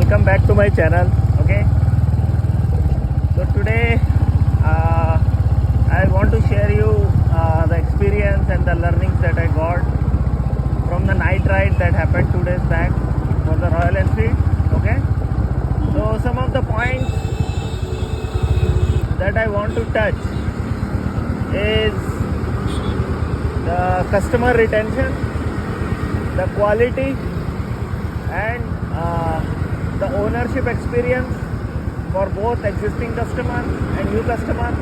welcome back to my channel. Okay, so today I want to share you the experience and the learnings that I got from the night ride that happened 2 days back for the Royal Enfield. Okay, so some of the points that I want to touch is the customer retention, the quality, and the ownership experience for both existing customers and new customers,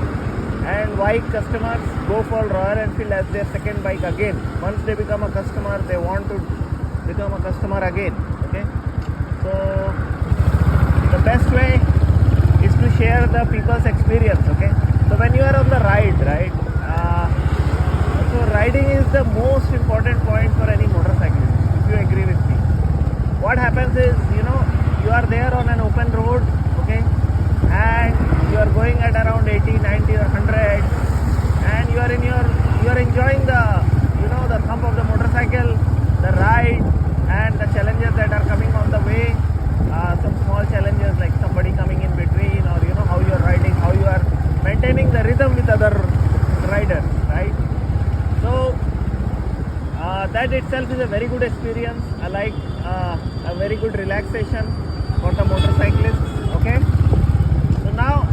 and why customers go for Royal Enfield as their second bike again. Once they become a customer, they want to become a customer again. Okay, so the best way is to share the people's experience. Okay, so when you are on the ride, right, so riding is the most important point for any motorcyclist, if you agree with me. What happens is, you are there on an open road, okay, and you are going at around 80, 90 or 100, and you are enjoying the, the thump of the motorcycle, the ride, and the challenges that are coming on the way. Some small challenges like somebody coming in between, or how you are riding, how you are maintaining the rhythm with other riders, right? So that itself is a very good experience. I like a very good relaxation for the motorcyclists. Okay, so now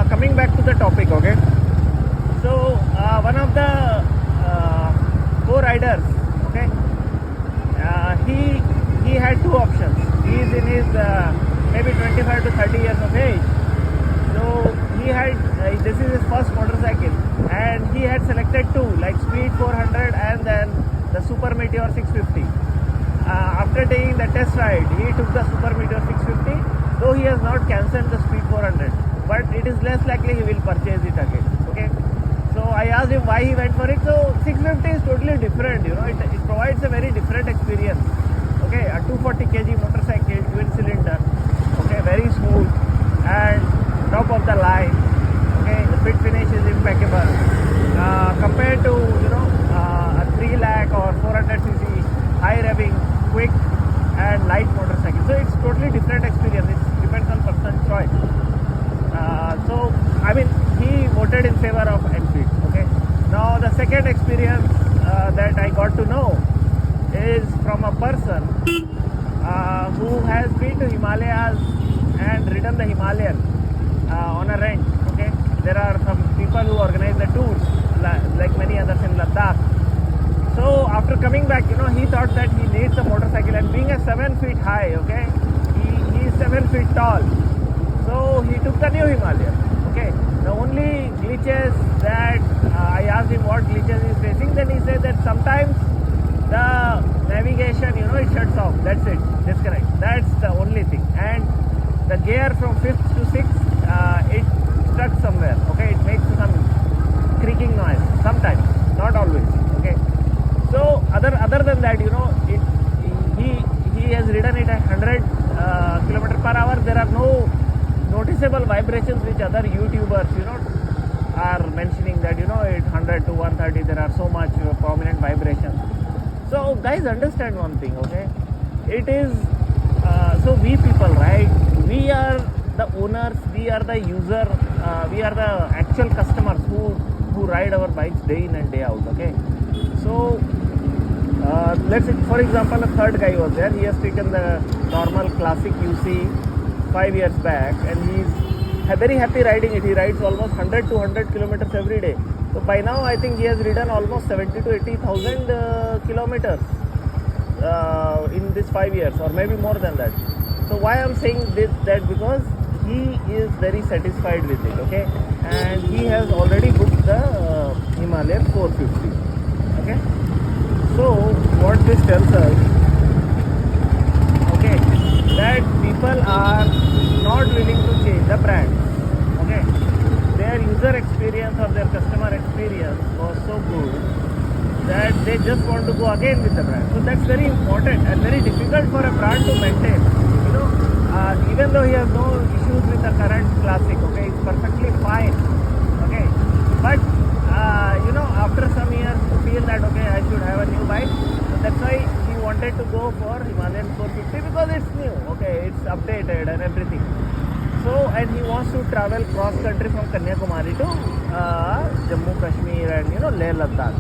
coming back to the topic. Okay, so one of the co-riders, okay, he had two options. He is in his maybe 25 to 30 years of age. So he had this is his first motorcycle, and he had selected two, like Speed 400 and then the Super Meteor 650. After taking the test ride, he took the Super Meteor 650, though he has not cancelled the Speed 400, but it is less likely he will purchase it again. Okay, so I asked him why he went for it. So 650 is totally different, it provides a very different experience. Okay, a 240 kg motorcycle, twin cylinder, okay, very smooth and top of the line. Okay, the fit finish is impeccable compared to a 3 lakh or 400 cc high revving, quick and light motorcycle. So it's totally different experience. It depends on personal choice. So I mean, he voted in favor of Enfield. Okay, now the second experience that I got to know is from a person who has been to Himalayas and ridden the Himalayan on a rent. Okay, there are some people who organize the tours, like many others in Ladakh. So after coming back, he thought that he needs a motorcycle, and being a 7 feet high, okay, he is 7 feet tall. So he took the new Himalayan. Okay, the only glitches that I asked him what glitches he is facing, then he said that sometimes the navigation, it shuts off. That's it. Disconnect. That's the only thing. And the gear from 5th to 6th, it stuck somewhere. Okay, it makes some creaking noise sometimes, not always. Okay. So other than that, he has ridden it at 100 km/h. There are no noticeable vibrations which other YouTubers, are mentioning that, at 100 to 130 there are so much prominent vibrations. So guys, understand one thing, okay? It is so we people, right? We are the owners, we are the user, we are the actual customers who ride our bikes day in and day out. Okay, so let's say, for example, a third guy was there. He has taken the normal classic UC 5 years back, and he's very happy riding it. He rides almost 100 to 100 kilometers every day. So by now, I think he has ridden almost 70 to 80,000 kilometers in this 5 years, or maybe more than that. So why I'm saying that because he is very satisfied with it. Okay, and he has already booked the Himalayan 450. Okay, so what this tells us, okay, that people are not willing to change the brand. Okay, their user experience or their customer experience was so good that they just want to go again with the brand. So that's very important and very difficult for a brand to maintain. Even though he has no issues with the current classic, okay, it's perfectly fine. Okay, but after some years to feel that okay, I should have a new bike. So that's why he wanted wanted to go for Himalayan 450 because it's new, okay, it's updated and everything. So, and he wants to travel cross country from Kanyakumari to Jammu Kashmir and Leh Ladakh.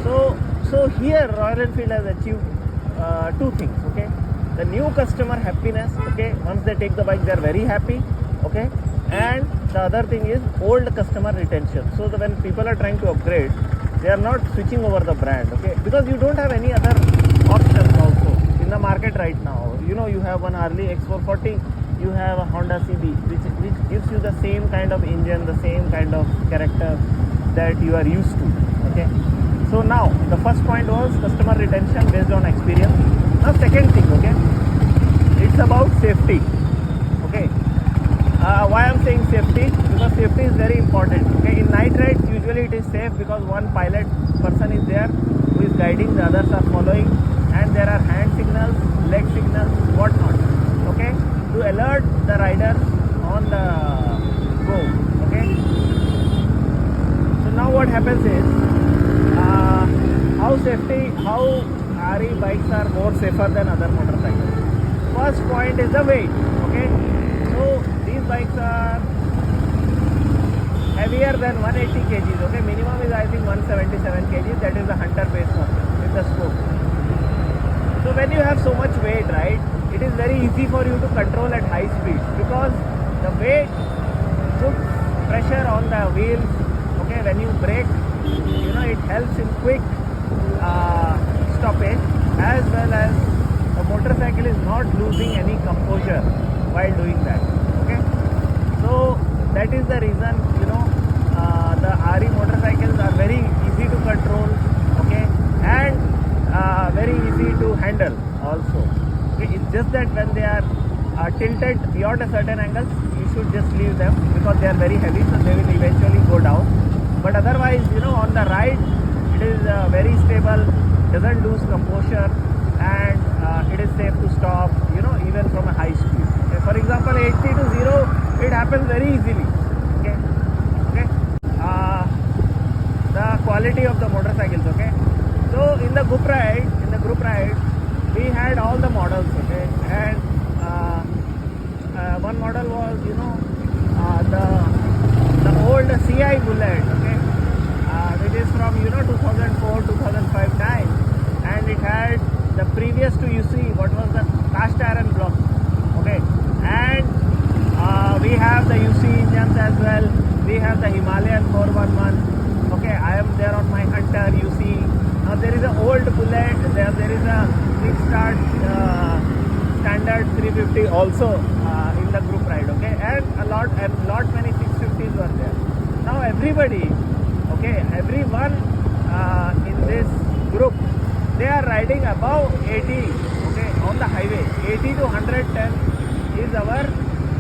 So here Royal Enfield has achieved two things, okay. The new customer happiness, okay. Once they take the bike, they are very happy, okay. And the other thing is old customer retention. So when people are trying to upgrade, they are not switching over the brand, okay, because you don't have any other options also in the market right now. You have one Harley X440, you have a Honda CB, which gives you the same kind of engine, the same kind of character that you are used to, okay. So now the first point was customer retention based on experience. Now second thing, okay, it's about safety, okay. Why I'm saying safety? Because safety is very important. Okay, in night rides usually it is safe because one pilot person is there who is guiding, the others are following, and there are hand signals, leg signals, whatnot. Okay, to alert the rider on the go. Okay. So now what happens is how RE bikes are more safer than other motorcycles. First point is the weight. Okay, so these bikes are heavier than 180 kgs. Okay, minimum is I think 177 kgs. That is the Hunter base model with the spoke. So when you have so much weight, right, it is very easy for you to control at high speed because the weight puts pressure on the wheels. Okay, when you brake, it helps in quick stoppage, as well as the motorcycle is not losing any composure while doing that. Okay, so that is the reason the RE motorcycles are very easy to control, okay, and very easy to handle also. Okay, it's just that when they are tilted beyond a certain angle, you should just leave them because they are very heavy, so they will eventually go down. But otherwise, on the ride, it is very stable, doesn't lose composure, and it is safe to stop, even from a high speed. Okay? For example, 80 to 0, it happens very easily. Okay. The quality of the motorcycles. Okay. So in the group ride, we had all the models. Okay, and one model was, the old CI Bullet. Okay, which is from 2004, 2005 time, and it had the previous to UC, what was the cast iron block. Okay, and we have the UC engines as well. We have the Himalayan 411. Okay, I am there on my Hunter UC. Now there is an old Bullet. There is a Quick Start standard 350 also in the group ride. Okay, and a lot many 650s were there. Now everybody, everyone in this group, they are riding above 80, okay, on the highway. 80 to 110 is our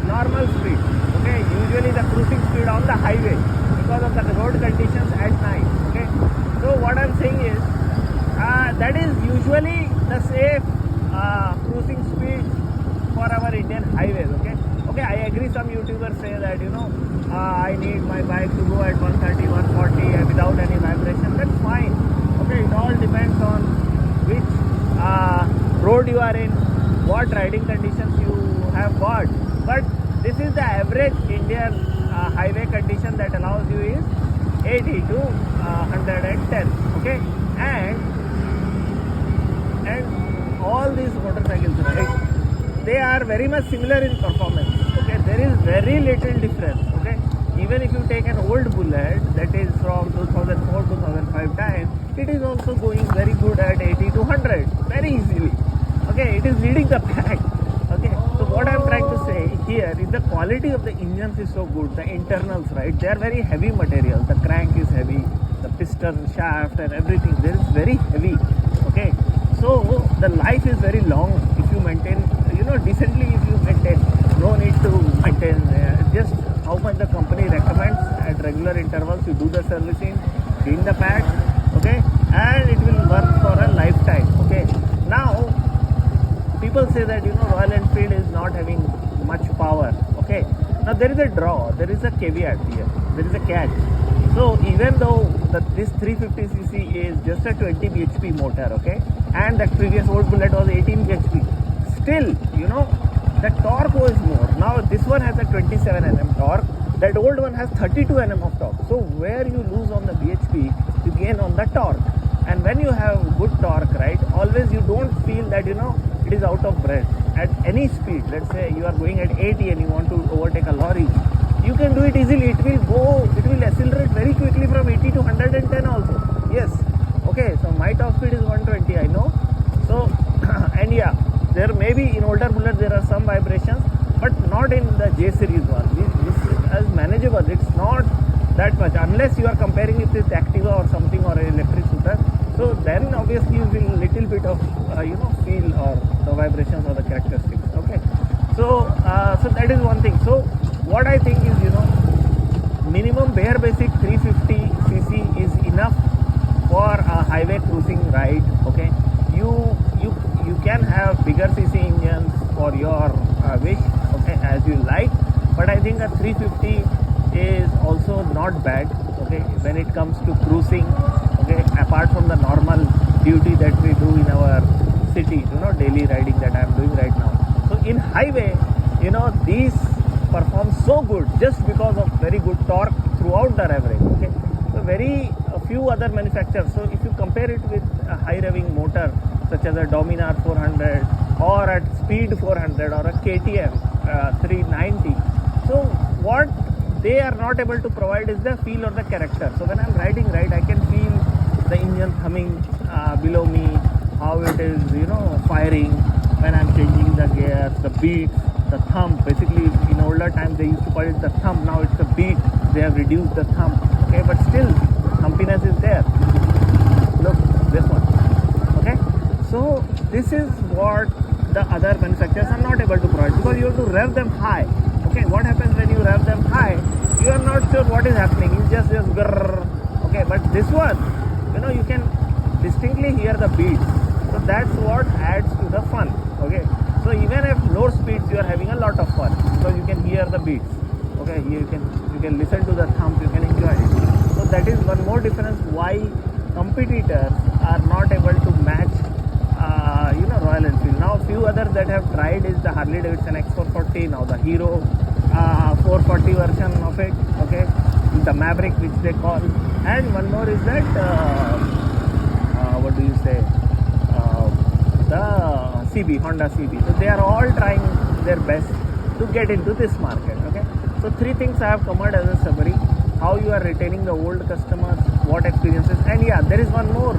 normal speed. Okay, usually the cruising speed on the highway because of the road conditions at night. Okay, so what I'm saying is that is usually the safe cruising speed for our Indian highways. Okay, I agree. Some YouTubers say that I need my bike to go at 130, 140 without any vibration. That's fine. Okay, it all depends on which road you are in, what riding conditions you have got. But this is the average Indian highway condition that allows you is 80 to 110. Okay, and all these motorcycles, right, they are very much similar in performance. Okay, there is very little difference. Okay, even if you take an old Bullet that is from 2004, 2005 time, it is also going very good at 80 to 100 very easily. Okay, it is leading the pack. Okay, so what I am trying to say here is the quality of the engines is so good. The internals, right, they are very heavy material. The crank is heavy, the piston shaft and everything there is very heavy. Okay, so the life is very long if you maintain, decently. If you maintain, no need to maintain. Just how much the company recommends at regular intervals. You do the servicing, clean the pads. Okay, and it will work for a lifetime. Okay, now people say that Royal Enfield is not having much power. Okay, now there is a draw, there is a caveat here, there is a catch. So even though this 350cc is just a 20 bhp motor, okay, and that previous old Bullet was 18 bhp. Still, the torque was more. Now this one has a 27 Nm torque, that old one has 32 Nm of torque. So where you lose on the bhp, you gain on the torque. And when you have good torque, right, always you don't feel that it is out of breath at any speed. Let's say you are going at 80 and you want to overtake a lorry, you can do it easily. It will accelerate very quickly from 80 to 110 also. Yes. Okay, so my top speed is 120, I know. So and yeah, there may be in older Bullets there are some vibrations, but not in the J series one. This is manageable. It's not that much, unless you are comparing it with Activa or something, or an electric scooter. So then obviously you will little bit of feel or the vibrations or the characteristics. Okay, so that is one thing. So what I think is minimum bare basic 350 cc is enough for a highway cruising ride. Okay, you can have bigger cc engines for your wish, okay, as you like, but I think a 350 is also not bad, okay, when it comes to cruising, okay, apart from the normal duty that we do in our city, daily riding that I am doing right now. So in highway, these perform so good just because of very good torque throughout the average. Okay, so a few other manufacturers. So if you compare it with a high revving motor such as a Dominar 400 or at Speed 400 or a KTM 390, so what they are not able to provide is the feel or the character. So when I'm riding, right, I can feel the engine humming below me, how it is firing when I'm changing the gears, the beat, the thump. Basically in older times they used to call it the thump, now it's the beat. They have reduced the thump, okay, but still humpiness is there. Look, this one. Okay, so this is what the other manufacturers are not able to provide, because you have to rev them high. Okay, what happens when you rev them high? You are not sure what is happening. You just grrr. Okay, but this one, you can distinctly hear the beats. So that's what adds to the fun. Okay, so even at low speeds, you are having a lot of fun because you can hear the beats. Okay, you can listen to the thump. You can enjoy it. So that is one more difference why competitors are not able to match Royal Enfield. Now few others that have tried is the Harley Davidson X440, now the Hero 440 version of it, okay, the Maverick which they call, and one more is that what do you say, the CB, Honda CB. So they are all trying their best to get into this market. Okay, so three things I have covered as a summary: how you are retaining the old customers, what experiences, and yeah, there is one more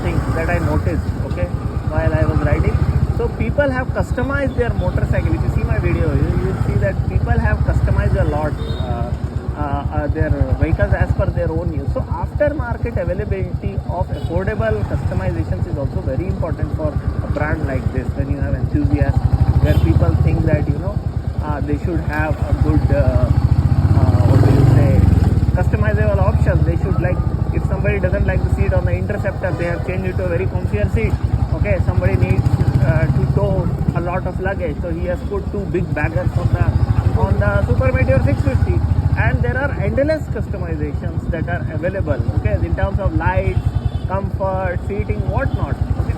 thing that I noticed, okay, while I was riding. So people have customized their motorcycle. If you see my video, you will see that people have customized a lot their vehicles as per their own use. So aftermarket availability of affordable customizations is also very important for a brand like this. When you have enthusiasts, where people think that they should have a good what do you say, customizable options. They should, like, if somebody doesn't like the seat on the Interceptor, they have changed it to a very comfier seat. Okay, somebody needs to tow a lot of luggage, so he has put two big baggers on the Super Meteor 650, and there are endless customizations that are available, okay, in terms of lights, comfort, seating, whatnot. Okay,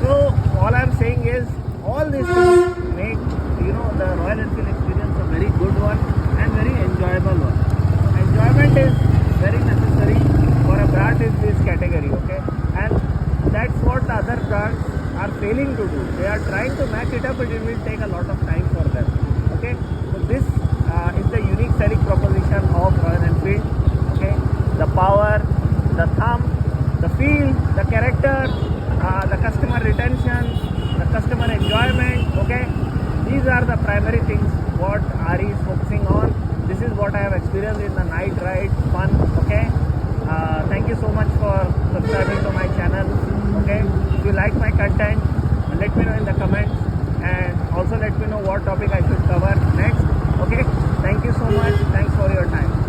so all I'm saying is all these things make the Royal Enfield experience a very good one and very enjoyable one. Enjoyment is very necessary for a brand in this category, okay, and that's what the other brands are failing to do. They are trying to match it up, but it will take a lot of time for them. Okay, so this is the unique selling proposition of Royal Enfield. Okay, the power, the thump, the feel, the character, the customer retention, the customer enjoyment. Okay, these are the primary things what RE is focusing on. This is what I have experienced in the night ride fun. Okay, thank you so much for subscribing to my channel. Okay, if you like my content, let me know in the comments, and also let me know what topic I should cover next. Okay, thank you so much. Thanks for your time.